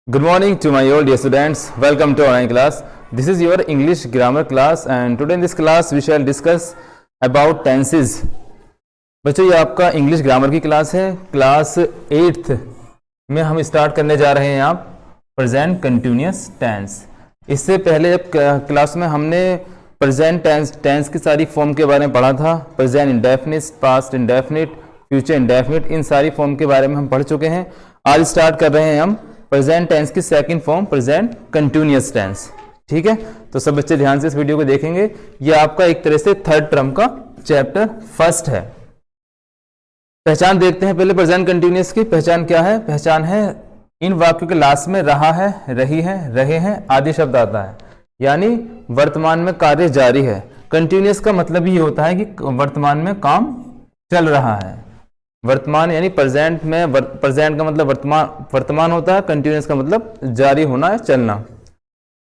Good morning to my all dear students. Welcome to online class. This is your English grammar class and today in this class we shall discuss about tenses. बच्चों ये आपका English grammar की class है। Class 8th में हम start करने जा रहे हैं आप प्रेजेंट कंटिन्यूअस टेंस। इससे पहले जब क्लास में हमने प्रेजेंट टेंस की सारी फॉर्म के बारे में पढ़ा था। Present indefinite, past indefinite, future indefinite, इन सारी फॉर्म के बारे में हम पढ़ चुके हैं। आज स्टार्ट कर रहे हैं हम प्रेजेंट टेंस की second form present continuous tense. ठीक है, तो सब बच्चे ध्यान से इस वीडियो को देखेंगे। ये आपका एक तरह से थर्ड टर्म का चैप्टर फर्स्ट है। पहचान देखते हैं पहले प्रेजेंट कंटिन्यूअस की। पहचान क्या है? पहचान है इन वाक्यों के लास्ट में रहा है, रही है, रहे हैं आदि शब्द आता है, यानी वर्तमान में कार्य जारी है। कंटिन्यूअस का मतलब ही होता है कि वर्तमान में काम चल रहा है। वर्तमान यानी प्रेजेंट में, प्रेजेंट का मतलब वर्तमान होता है, कंटिन्यूअस का मतलब जारी होना है, चलना।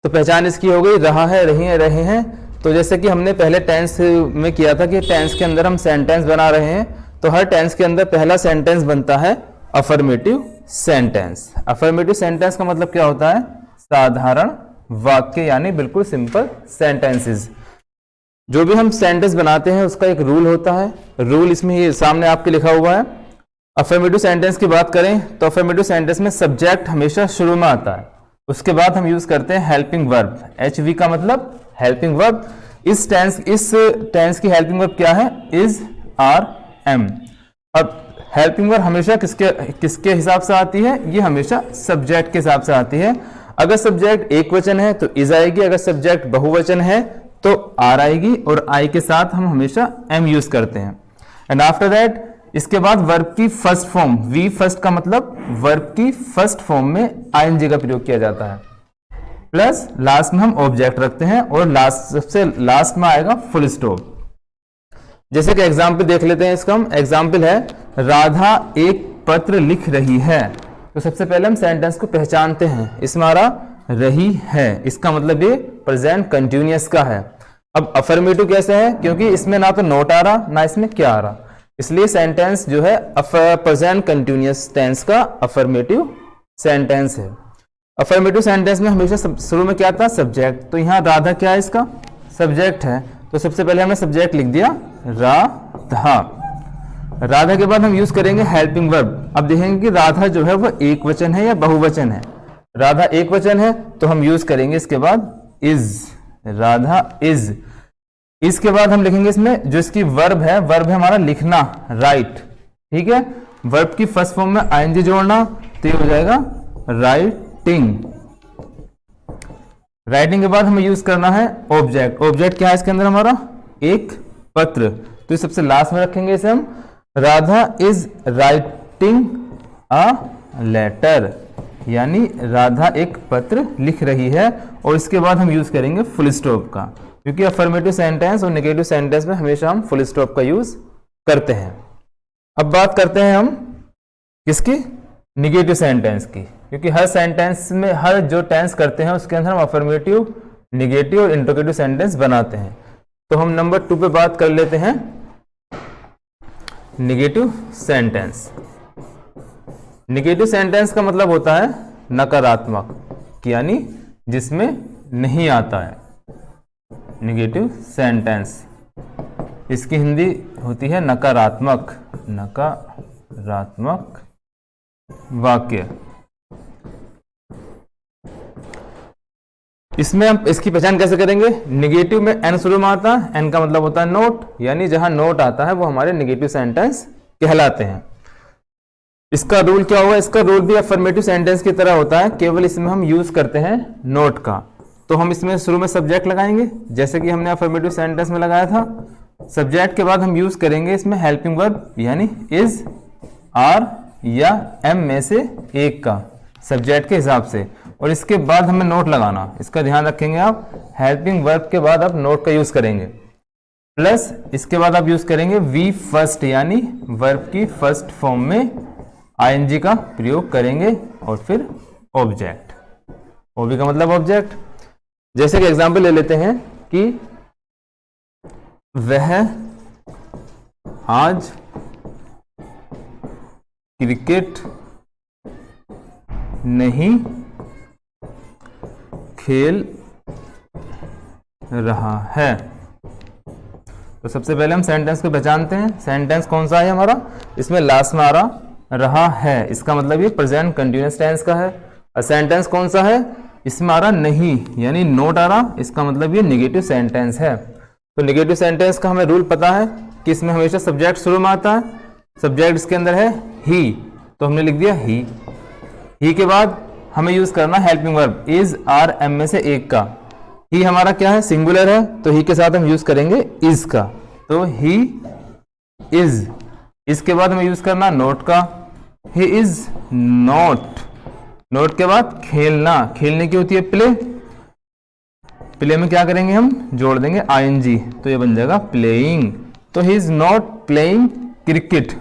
तो पहचान इसकी हो गई, रहा है, रही है, रहे हैं। तो जैसे कि हमने पहले टेंस में किया था कि टेंस के अंदर हम सेंटेंस बना रहे हैं, तो हर टेंस के अंदर पहला सेंटेंस बनता है अफर्मेटिव सेंटेंस। अफर्मेटिव सेंटेंस का मतलब क्या होता है? साधारण वाक्य, यानी बिल्कुल सिंपल सेंटेंसेस। जो भी हम सेंटेंस बनाते हैं उसका एक रूल होता है। रूल इसमें ये सामने आपके लिखा हुआ है। अफर्मेटिव सेंटेंस की बात करें तो अफर्मेटिव सेंटेंस में सब्जेक्ट हमेशा शुरू में आता है, उसके बाद हम यूज करते हैं हेल्पिंग वर्ब। HV का मतलब हेल्पिंग वर्ब। इस टेंस की हेल्पिंग वर्ब क्या है? Is, are, am. अब हेल्पिंग वर्ब हमेशा किसके हिसाब से आती है? ये हमेशा सब्जेक्ट के हिसाब से आती है। अगर सब्जेक्ट एक वचन है तो इज आएगी, अगर सब्जेक्ट बहुवचन है तो आर आएगी, और आई के साथ हम हमेशा एम यूज करते हैं। एंड आफ्टर दैट इसके बाद वर्ब की फर्स्ट फॉर्म, वी फर्स्ट का मतलब वर्ब की फर्स्ट फॉर्म में आईएनजी का प्रयोग किया जाता है, प्लस लास्ट में हम ऑब्जेक्ट रखते हैं, और सबसे लास्ट में आएगा फुल स्टॉप। जैसे कि एग्जाम्पल देख लेते हैं इसका। हम एग्जाम्पल है राधा एक पत्र लिख रही है। तो सबसे पहले हम सेंटेंस को पहचानते हैं। इसमें आ रहा रही है, इसका मतलब ये प्रेजेंट कंटिन्यूअस का है। अब अफर्मेटिव कैसे है? क्योंकि इसमें ना तो नोट आ रहा ना इसमें क्या आ रहा, इसलिए सेंटेंस जो है प्रेजेंट कंटिन्यूअस टेंस का अफर्मेटिव सेंटेंस है। अफर्मेटिव सेंटेंस में हमेशा शुरू में क्या था? सब्जेक्ट। तो यहाँ राधा क्या है? इसका सब्जेक्ट है। तो सबसे पहले हमने सब्जेक्ट लिख दिया राधा। राधा के बाद हम यूज करेंगे हेल्पिंग वर्ब। अब देखेंगे कि राधा जो है वह एक वचन है या बहुवचन है। राधा एक वचन है तो हम यूज करेंगे इसके बाद इज, राधा इज। इसके बाद हम लिखेंगे इसमें जो इसकी वर्ब है हमारा लिखना, राइट। ठीक है, वर्ब की फर्स्ट फॉर्म में आईएनजी जोड़ना, तो ये हो जाएगा राइटिंग। राइटिंग के बाद हमें यूज करना है ऑब्जेक्ट। ऑब्जेक्ट क्या है इसके अंदर? हमारा एक पत्र। तो सबसे लास्ट में रखेंगे इसे हम, Radha is writing a letter, यानी राधा एक पत्र लिख रही है। और इसके बाद हम यूज करेंगे फुल स्टॉप का, क्योंकि अफर्मेटिव सेंटेंस और नेगेटिव सेंटेंस में हमेशा हम फुल स्टॉप का यूज करते हैं। अब बात करते हैं हम किसकी? नेगेटिव सेंटेंस की, क्योंकि हर सेंटेंस में, हर जो टेंस करते हैं उसके अंदर हम अफर्मेटिव, नेगेटिव और इंट्रोगेटिव सेंटेंस बनाते हैं। तो हम नंबर 2 पे बात कर लेते हैं नेगेटिव सेंटेंस। नेगेटिव सेंटेंस का मतलब होता है नकारात्मक, यानी जिसमें नहीं आता है। नेगेटिव सेंटेंस, इसकी हिंदी होती है नकारात्मक, नकारात्मक वाक्य। इसमें हम इसकी पहचान कैसे करेंगे? नेगेटिव में एन शुरू में आता है, एन का मतलब होता है नोट, यानी जहां नोट आता है वो हमारे नेगेटिव सेंटेंस कहलाते हैं। इसका रूल क्या होगा? इसका रूल भी अफर्मेटिव सेंटेंस की तरह होता है, केवल इसमें हम यूज करते हैं नोट का। तो हम इसमें शुरू में सब्जेक्ट लगाएंगे, जैसे कि हमने अफर्मेटिव सेंटेंस में लगाया था। सब्जेक्ट के बाद हम यूज करेंगे इसमें हेल्पिंग वर्ब, यानी इज, आर या एम में से एक का, सब्जेक्ट के हिसाब से। और इसके बाद हमें नोट लगाना, इसका ध्यान रखेंगे आप। हेल्पिंग वर्ब के बाद आप नोट का यूज करेंगे, प्लस इसके बाद आप यूज करेंगे वी फर्स्ट, यानी वर्ब की फर्स्ट फॉर्म में आईएनजी का प्रयोग करेंगे, और फिर ऑब्जेक्ट। ओबी का मतलब ऑब्जेक्ट। जैसे कि एग्जांपल ले लेते हैं कि वह आज क्रिकेट नहीं खेल रहा है। तो सबसे पहले हम सेंटेंस को पहचानते हैं। सेंटेंस कौन सा है हमारा, इसमें लास्ट में आ रहा है, इसका मतलब ये प्रेजेंट कंटिन्यूअस टेंस का है। और सेंटेंस कौन सा है, इसमें आ रहा नहीं यानी नोट आ रहा, इसका मतलब ये नेगेटिव सेंटेंस है। तो नेगेटिव सेंटेंस का हमें रूल पता है कि इसमें हमेशा सब्जेक्ट शुरू में आता है, सब्जेक्ट इसके अंदर है ही, तो हमने लिख दिया ही के बाद हमें यूज करना helping verb is are am में से एक का। ही हमारा क्या है, सिंगुलर है, तो ही के साथ हम यूज करेंगे इज का, तो ही इज। इसके बाद हमें यूज करना नोट का, ही इज नॉट। नोट के बाद खेलना, खेलने की होती है प्ले, प्ले में क्या करेंगे हम, जोड़ देंगे आईएनजी, तो ये बन जाएगा प्लेइंग। तो he is not playing cricket.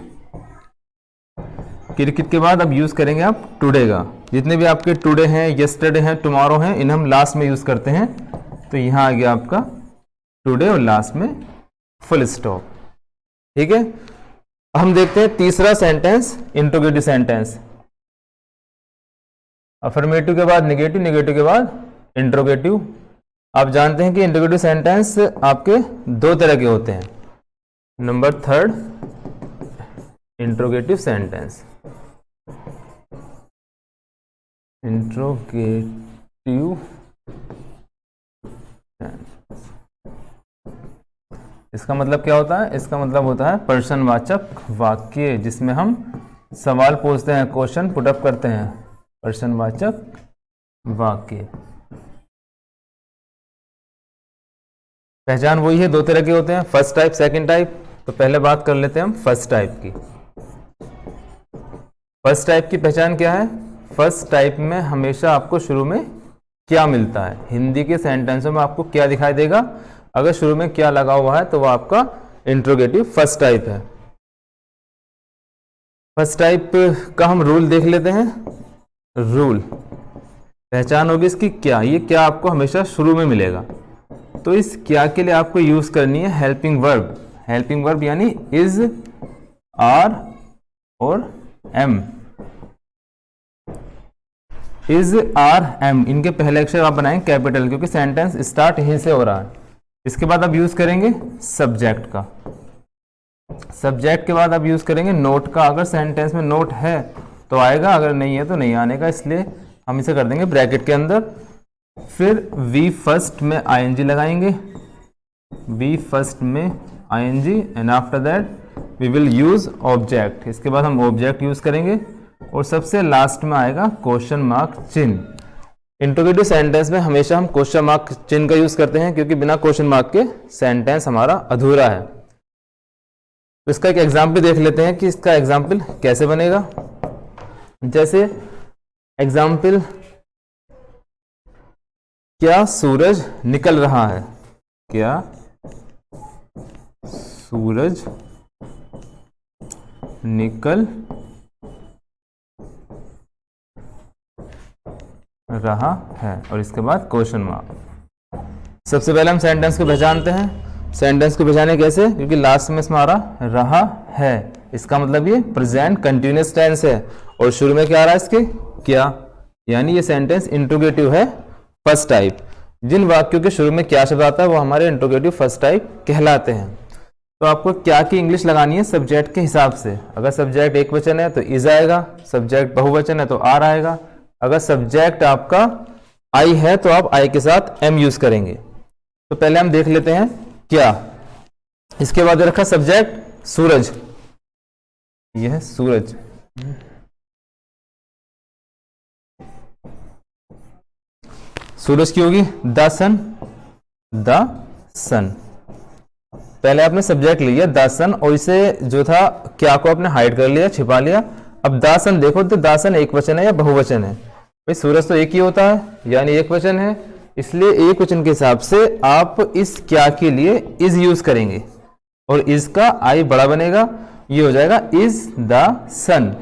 Cricket के बाद अब यूज करेंगे आप टुडे का। जितने भी आपके टुडे हैं, यस्टरडे हैं, टुमारो हैं, इन्हें हम लास्ट में यूज करते हैं। तो यहां आ गया आपका टुडे और लास्ट में फुल स्टॉप। ठीक है, हम देखते हैं तीसरा सेंटेंस, इंट्रोगेटिव सेंटेंस। अफर्मेटिव के बाद नेगेटिव, नेगेटिव के बाद इंट्रोगेटिव। आप जानते हैं कि इंट्रोगेटिव सेंटेंस आपके दो तरह के होते हैं। Number third, interrogative sentence. Interrogative, इसका मतलब क्या होता है, इसका मतलब होता है प्रश्नवाचक वाक्य, जिसमें हम सवाल पूछते हैं, क्वेश्चन पुट अप करते हैं, प्रश्नवाचक वाक्य। पहचान वही है, दो तरह के होते हैं, फर्स्ट टाइप, सेकंड टाइप। तो पहले बात कर लेते हैं हम फर्स्ट टाइप की। फर्स्ट टाइप की पहचान क्या है, फर्स्ट टाइप में हमेशा आपको शुरू में क्या मिलता है, हिंदी के सेंटेंसों में आपको क्या दिखाई देगा, अगर शुरू में क्या लगा हुआ है तो वो आपका इंट्रोगेटिव फर्स्ट टाइप है। फर्स्ट टाइप का हम रूल देख लेते हैं। रूल पहचान होगी इसकी क्या, ये क्या आपको हमेशा शुरू में मिलेगा। तो इस क्या के लिए आपको यूज करनी है हेल्पिंग वर्ब। हेल्पिंग वर्ब यानी इज, आर और एम। इज, आर, एम, इनके पहले अक्षर आप बनाएं कैपिटल, क्योंकि सेंटेंस स्टार्ट यहीं से हो रहा है। इसके बाद आप यूज करेंगे सब्जेक्ट का। सब्जेक्ट के बाद आप यूज करेंगे नोट का। अगर सेंटेंस में नोट है तो आएगा, अगर नहीं है तो नहीं आने का, इसलिए हम इसे कर देंगे ब्रैकेट के अंदर। फिर वी फर्स्ट में आईएनजी लगाएंगे, वी फर्स्ट में ING, and after that we will use object. इसके बाद हम ऑब्जेक्ट यूज करेंगे और सबसे लास्ट में आएगा क्वेश्चन मार्क चिन्ह। इंट्रोगेटिव सेंटेंस में हमेशा हम क्वेश्चन मार्क चिन्ह का यूज करते हैं, क्योंकि बिना क्वेश्चन मार्क के सेंटेंस हमारा अधूरा है। तो इसका एक एग्जाम्पल देख लेते हैं कि इसका एग्जाम्पल कैसे बनेगा। जैसे एग्जाम्पल, क्या सूरज निकल रहा है, क्या सूरज निकल रहा है, और इसके बाद क्वेश्चन मार्क। सबसे पहले हम सेंटेंस को पहचानते हैं। सेंटेंस को पहचाने कैसे, क्योंकि लास्ट में इसमें आ रहा है, इसका मतलब ये प्रेजेंट कंटिन्यूअस टेंस है, और शुरू में क्या आ रहा है इसके, क्या, यानी ये सेंटेंस इंट्रोगेटिव है फर्स्ट टाइप। जिन वाक्यों के शुरू में क्या शब्द आता है वो हमारे इंट्रोगेटिव फर्स्ट टाइप कहलाते हैं। तो आपको क्या की इंग्लिश लगानी है सब्जेक्ट के हिसाब से। अगर सब्जेक्ट एक वचन है तो इज आएगा, सब्जेक्ट बहुवचन है तो आर आएगा, अगर सब्जेक्ट आपका आई है तो आप आई के साथ एम यूज करेंगे। तो पहले हम देख लेते हैं क्या। इसके बाद रखा सब्जेक्ट सूरज, यह है सूरज। सूरज की होगी द सन, द सन। पहले आपने सब्जेक्ट लिया द सन, और इसे जो था क्या को आपने हाइड कर लिया, छिपा लिया। अब द सन देखो तो द सन एक वचन है या बहुवचन है, भाई सूरज तो एक ही होता है, यानी एक वचन है, इसलिए एक वचन के हिसाब से आप इस क्या के लिए इज यूज करेंगे, और इज का आई बड़ा बनेगा, ये हो जाएगा इज द सन।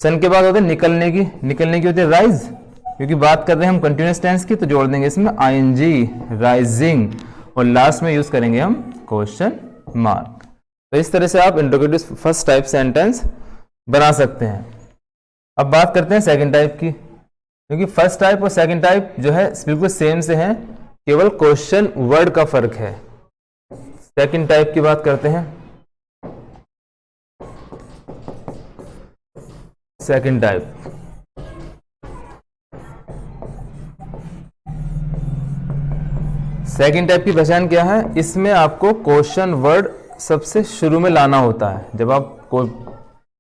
सन के बाद होते हैं निकलने की, निकलने की होती है राइज, क्योंकि बात कर रहे हैं हम कंटिन्यूअस टेंस की, तो जोड़ देंगे इसमें आईएनजी, राइजिंग, और लास्ट में यूज करेंगे हम क्वेश्चन मार्क। तो इस तरह से आप इंट्रोगेटिव फर्स्ट टाइप सेंटेंस बना सकते हैं। अब बात करते हैं सेकंड टाइप की। क्योंकि फर्स्ट टाइप और सेकंड टाइप जो है बिल्कुल सेम से हैं, केवल क्वेश्चन वर्ड का फर्क है। सेकंड टाइप की बात करते हैं। सेकंड टाइप, सेकंड टाइप की पहचान क्या है? इसमें आपको क्वेश्चन वर्ड सबसे शुरू में लाना होता है। जब आप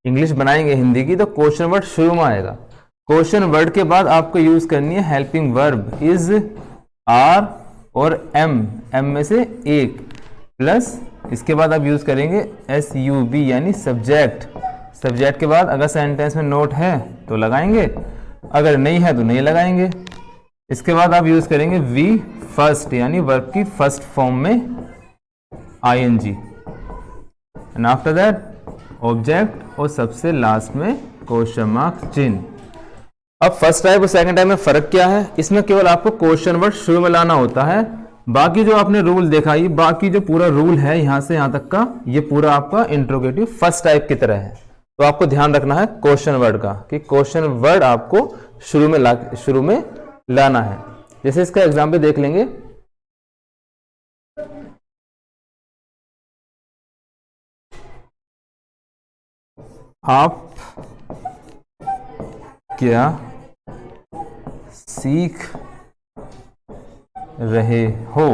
इंग्लिश बनाएंगे हिंदी की तो क्वेश्चन वर्ड शुरू में आएगा। क्वेश्चन वर्ड के बाद आपको यूज करनी है हेल्पिंग वर्ब इज, आर और एम, एम में से एक, प्लस इसके बाद आप यूज करेंगे एस यू बी यानी सब्जेक्ट। सब्जेक्ट के बाद अगर सेंटेंस में नोट है तो लगाएंगे, अगर नहीं है तो नहीं लगाएंगे। इसके बाद आप यूज करेंगे वी फर्स्ट यानी वर्ब की फर्स्ट फॉर्म में ING, and after that object और सबसे लास्ट में क्वेश्चन मार्क चिन्ह। अब फर्स्ट टाइप और सेकंड टाइप में फर्क क्या है? इसमें केवल आपको क्वेश्चन वर्ड शुरू में लाना होता है। बाकी जो आपने रूल देखा, ये बाकी जो पूरा रूल है यहां से यहां तक का, ये पूरा आपका इंट्रोगेटिव फर्स्ट टाइप की तरह है। तो आपको ध्यान रखना है क्वेश्चन वर्ड का, कि क्वेश्चन वर्ड आपको शुरू में लाना है। जैसे इसका एग्जाम्पल देख लेंगे। आप क्या सीख रहे हो?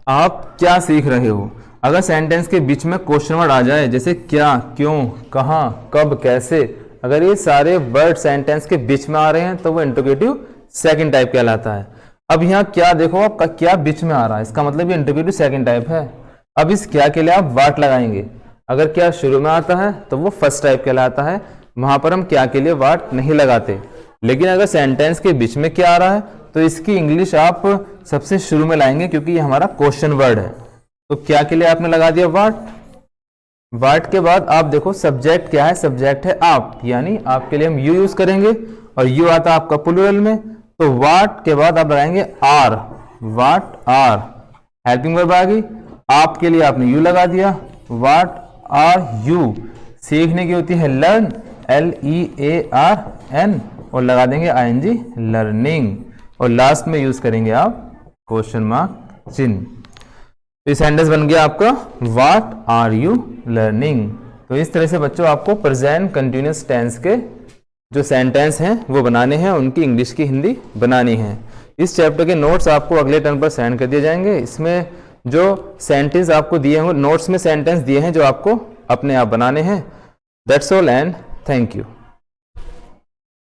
आप क्या सीख रहे हो? अगर सेंटेंस के बीच में क्वेश्चन वर्ड आ जाए, जैसे क्या, क्यों, कहाँ, कब, कैसे, अगर ये सारे वर्ड सेंटेंस के बीच में आ रहे हैं तो वो इंट्रोगेटिव सेकंड टाइप कहलाता है। अब यहाँ क्या देखो, आपका क्या बीच में आ रहा है, इसका मतलब ये इंट्रोगेटिव सेकंड टाइप है। अब इस क्या के लिए आप वाट लगाएंगे। अगर क्या शुरू में आता है तो वो फर्स्ट टाइप कहलाता है, वहां पर हम क्या के लिए वाट नहीं लगाते। लेकिन अगर सेंटेंस के बीच में क्या आ रहा है तो इसकी इंग्लिश आप सबसे शुरू में लाएंगे, क्योंकि ये हमारा क्वेश्चन वर्ड है। तो क्या के लिए आपने लगा दिया वाट। वाट के बाद आप देखो सब्जेक्ट क्या है, सब्जेक्ट है आप, यानी आपके लिए हम यू यूज करेंगे, और यू आता है आपका प्लूरल में। तो वाट के बाद आप लगाएंगे are, what are, helping verb आ गई। आपके लिए आपने यू लगा दिया, वाट आर यू। सीखने की होती है लर्न, LEARN, और लगा देंगे ING लर्निंग, और लास्ट में यूज करेंगे आप क्वेश्चन मार्क चिन्ह। तो सेंटेंस बन गया आपका व्हाट आर यू लर्निंग। तो इस तरह से बच्चों आपको प्रेजेंट कंटिन्यूअस टेंस के जो सेंटेंस हैं वो बनाने हैं, उनकी इंग्लिश की हिंदी बनानी है। इस चैप्टर के नोट्स आपको अगले टर्म पर सेंड कर दिए जाएंगे। इसमें जो सेंटेंस आपको दिए हैं, नोट्स में सेंटेंस दिए हैं जो आपको अपने आप बनाने हैं। That's all and thank you.